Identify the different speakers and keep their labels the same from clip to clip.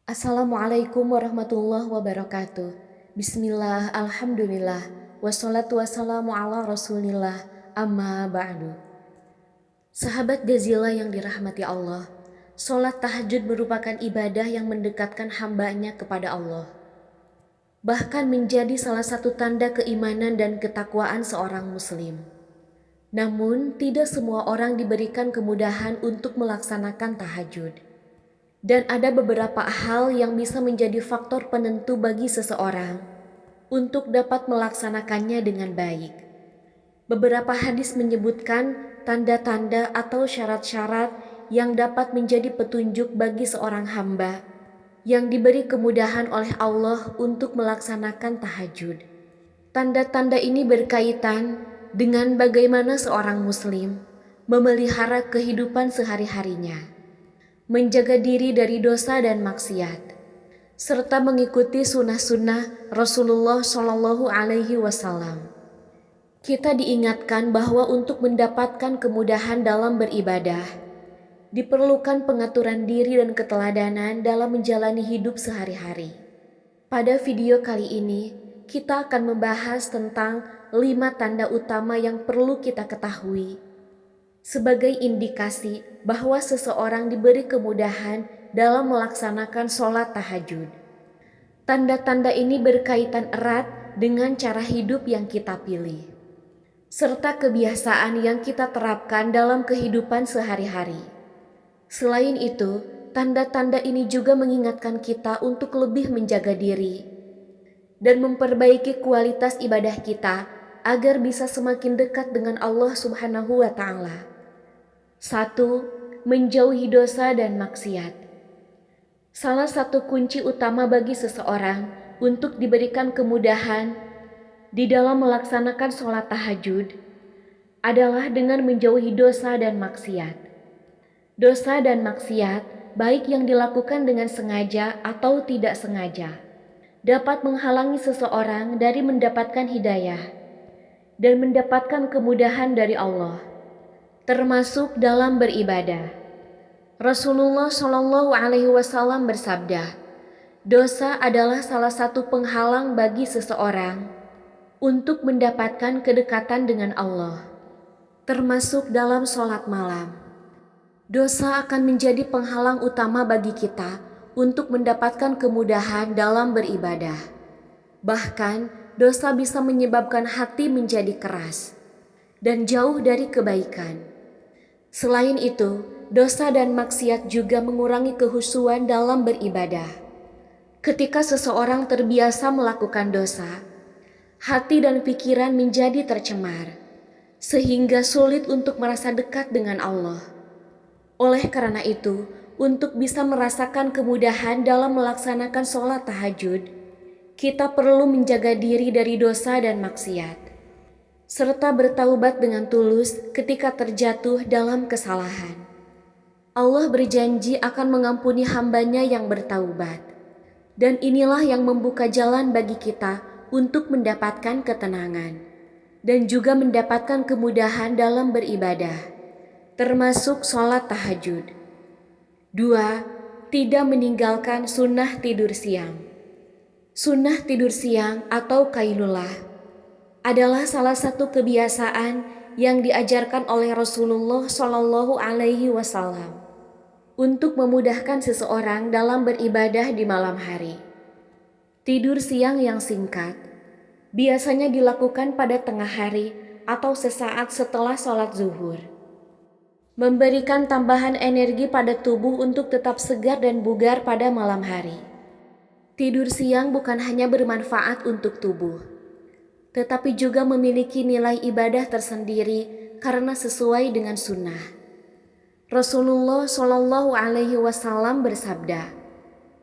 Speaker 1: Assalamualaikum warahmatullahi wabarakatuh. Bismillah, alhamdulillah, wassalatu wassalamu ala rasulillah, amma ba'du. Sahabat Jazila yang dirahmati Allah, sholat tahajud merupakan ibadah yang mendekatkan hambanya kepada Allah. Bahkan menjadi salah satu tanda keimanan dan ketakwaan seorang muslim. Namun, tidak semua orang diberikan kemudahan untuk melaksanakan tahajud. Dan ada beberapa hal yang bisa menjadi faktor penentu bagi seseorang untuk dapat melaksanakannya dengan baik. Beberapa hadis menyebutkan tanda-tanda atau syarat-syarat yang dapat menjadi petunjuk bagi seorang hamba yang diberi kemudahan oleh Allah untuk melaksanakan tahajud. Tanda-tanda ini berkaitan dengan bagaimana seorang muslim memelihara kehidupan sehari-harinya, menjaga diri dari dosa dan maksiat, serta mengikuti sunnah-sunnah Rasulullah Shallallahu Alaihi Wasallam. Kita diingatkan bahwa untuk mendapatkan kemudahan dalam beribadah, diperlukan pengaturan diri dan keteladanan dalam menjalani hidup sehari-hari. Pada video kali ini, kita akan membahas tentang 5 tanda utama yang perlu kita ketahui sebagai indikasi bahwa seseorang diberi kemudahan dalam melaksanakan sholat tahajud. Tanda-tanda ini berkaitan erat dengan cara hidup yang kita pilih, serta kebiasaan yang kita terapkan dalam kehidupan sehari-hari. Selain itu, tanda-tanda ini juga mengingatkan kita untuk lebih menjaga diri dan memperbaiki kualitas ibadah kita agar bisa semakin dekat dengan Allah Subhanahu wa Ta'ala. 1. Menjauhi dosa dan maksiat. Salah satu kunci utama bagi seseorang untuk diberikan kemudahan di dalam melaksanakan sholat tahajud adalah dengan menjauhi dosa dan maksiat. Dosa dan maksiat, baik yang dilakukan dengan sengaja atau tidak sengaja, dapat menghalangi seseorang dari mendapatkan hidayah dan mendapatkan kemudahan dari Allah, termasuk dalam beribadah. Rasulullah Shallallahu Alaihi Wasallam bersabda, dosa adalah salah satu penghalang bagi seseorang untuk mendapatkan kedekatan dengan Allah, termasuk dalam sholat malam. Dosa akan menjadi penghalang utama bagi kita untuk mendapatkan kemudahan dalam beribadah. Bahkan, dosa bisa menyebabkan hati menjadi keras dan jauh dari kebaikan. Selain itu, dosa dan maksiat juga mengurangi kehusuan dalam beribadah. Ketika seseorang terbiasa melakukan dosa, hati dan pikiran menjadi tercemar, sehingga sulit untuk merasa dekat dengan Allah. Oleh karena itu, untuk bisa merasakan kemudahan dalam melaksanakan sholat tahajud, kita perlu menjaga diri dari dosa dan maksiat, serta bertaubat dengan tulus ketika terjatuh dalam kesalahan. Allah berjanji akan mengampuni hambanya yang bertaubat, dan inilah yang membuka jalan bagi kita untuk mendapatkan ketenangan dan juga mendapatkan kemudahan dalam beribadah, termasuk sholat tahajud. 2. Tidak meninggalkan sunnah tidur siang. Sunnah tidur siang atau qailulah adalah salah satu kebiasaan yang diajarkan oleh Rasulullah Shallallahu Alaihi Wasallam untuk memudahkan seseorang dalam beribadah di malam hari. Tidur siang yang singkat biasanya dilakukan pada tengah hari atau sesaat setelah sholat zuhur, memberikan tambahan energi pada tubuh untuk tetap segar dan bugar pada malam hari. Tidur siang bukan hanya bermanfaat untuk tubuh, tetapi juga memiliki nilai ibadah tersendiri karena sesuai dengan sunnah. Rasulullah Shallallahu Alaihi Wasallam bersabda,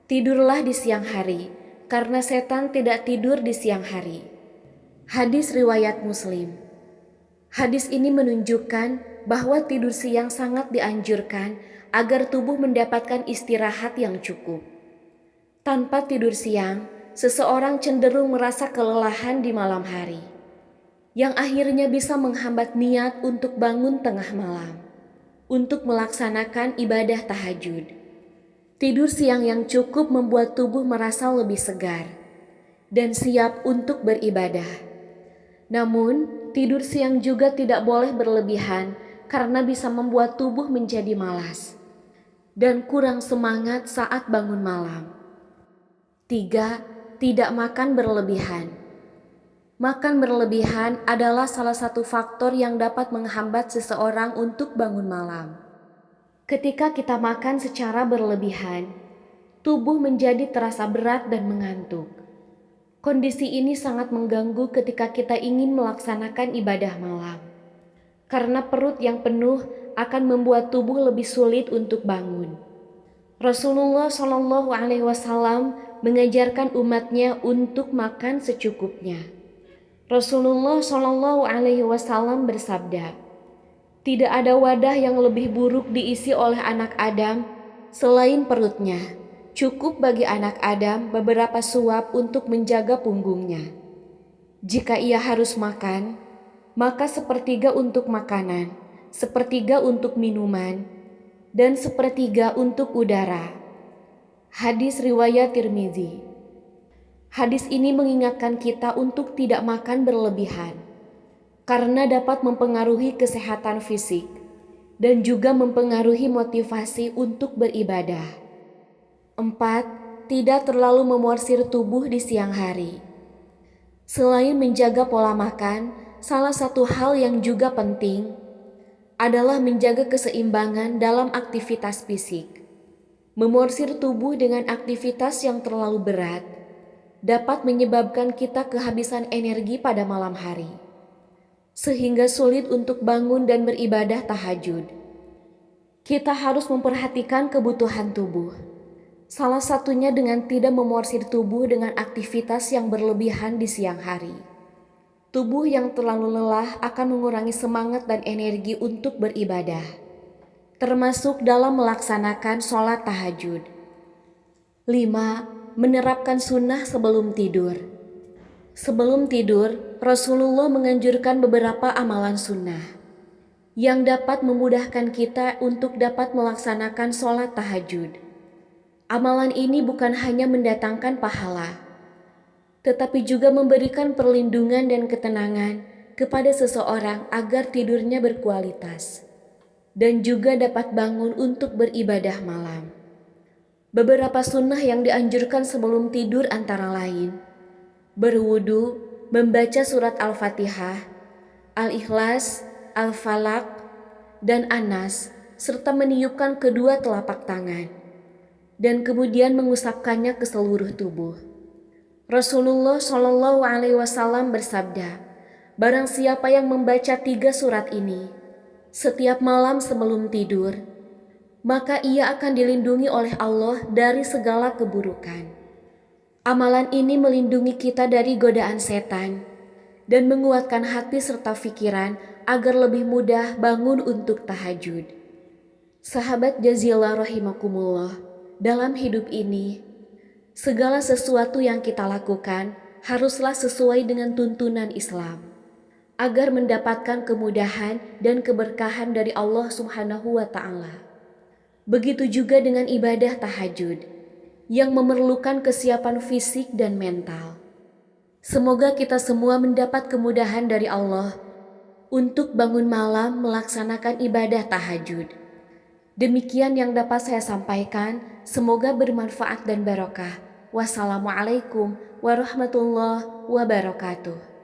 Speaker 1: tidurlah di siang hari, karena setan tidak tidur di siang hari. Hadis riwayat Muslim. Hadis ini menunjukkan bahwa tidur siang sangat dianjurkan agar tubuh mendapatkan istirahat yang cukup. Tanpa tidur siang, seseorang cenderung merasa kelelahan di malam hari, yang akhirnya bisa menghambat niat untuk bangun tengah malam, untuk melaksanakan ibadah tahajud. Tidur siang yang cukup membuat tubuh merasa lebih segar dan siap untuk beribadah. Namun, tidur siang juga tidak boleh berlebihan karena bisa membuat tubuh menjadi malas dan kurang semangat saat bangun malam. 3. Tidak makan berlebihan. Makan berlebihan adalah salah satu faktor yang dapat menghambat seseorang untuk bangun malam. Ketika kita makan secara berlebihan, tubuh menjadi terasa berat dan mengantuk. Kondisi ini sangat mengganggu ketika kita ingin melaksanakan ibadah malam. Karena perut yang penuh akan membuat tubuh lebih sulit untuk bangun. Rasulullah Shallallahu Alaihi Wasallam mengajarkan umatnya untuk makan secukupnya. Rasulullah Shallallahu Alaihi Wasallam bersabda, "Tidak ada wadah yang lebih buruk diisi oleh anak Adam selain perutnya. Cukup bagi anak Adam beberapa suap untuk menjaga punggungnya. Jika ia harus makan, maka sepertiga untuk makanan, sepertiga untuk minuman, dan sepertiga untuk udara." Hadis riwayat Tirmizi. Hadis ini mengingatkan kita untuk tidak makan berlebihan, karena dapat mempengaruhi kesehatan fisik dan juga mempengaruhi motivasi untuk beribadah. 4. Tidak terlalu memorsir tubuh di siang hari. Selain menjaga pola makan, salah satu hal yang juga penting adalah menjaga keseimbangan dalam aktivitas fisik. Memorsir tubuh dengan aktivitas yang terlalu berat dapat menyebabkan kita kehabisan energi pada malam hari, sehingga sulit untuk bangun dan beribadah tahajud. Kita harus memperhatikan kebutuhan tubuh. Salah satunya dengan tidak memorsir tubuh dengan aktivitas yang berlebihan di siang hari. Tubuh yang terlalu lelah akan mengurangi semangat dan energi untuk beribadah, termasuk dalam melaksanakan sholat tahajud. 5. Menerapkan sunnah sebelum tidur. Sebelum tidur, Rasulullah menganjurkan beberapa amalan sunnah yang dapat memudahkan kita untuk dapat melaksanakan sholat tahajud. Amalan ini bukan hanya mendatangkan pahala, tetapi juga memberikan perlindungan dan ketenangan kepada seseorang agar tidurnya berkualitas dan juga dapat bangun untuk beribadah malam. Beberapa sunnah yang dianjurkan sebelum tidur antara lain: berwudu, membaca surat Al-Fatihah, Al-Ikhlas, Al-Falaq, dan An-Nas, serta meniupkan kedua telapak tangan dan kemudian mengusapkannya ke seluruh tubuh. Rasulullah Shallallahu Alaihi Wasallam bersabda, "Barang siapa yang membaca 3 surat ini setiap malam sebelum tidur, maka ia akan dilindungi oleh Allah dari segala keburukan." Amalan ini melindungi kita dari godaan setan dan menguatkan hati serta pikiran agar lebih mudah bangun untuk tahajud. Sahabat Jazilah rahimakumullah, dalam hidup ini, segala sesuatu yang kita lakukan haruslah sesuai dengan tuntunan Islam, agar mendapatkan kemudahan dan keberkahan dari Allah Subhanahu wa Ta'ala. Begitu juga dengan ibadah tahajud yang memerlukan kesiapan fisik dan mental. Semoga kita semua mendapat kemudahan dari Allah untuk bangun malam melaksanakan ibadah tahajud. Demikian yang dapat saya sampaikan, semoga bermanfaat dan barokah. Wassalamualaikum warahmatullahi wabarakatuh.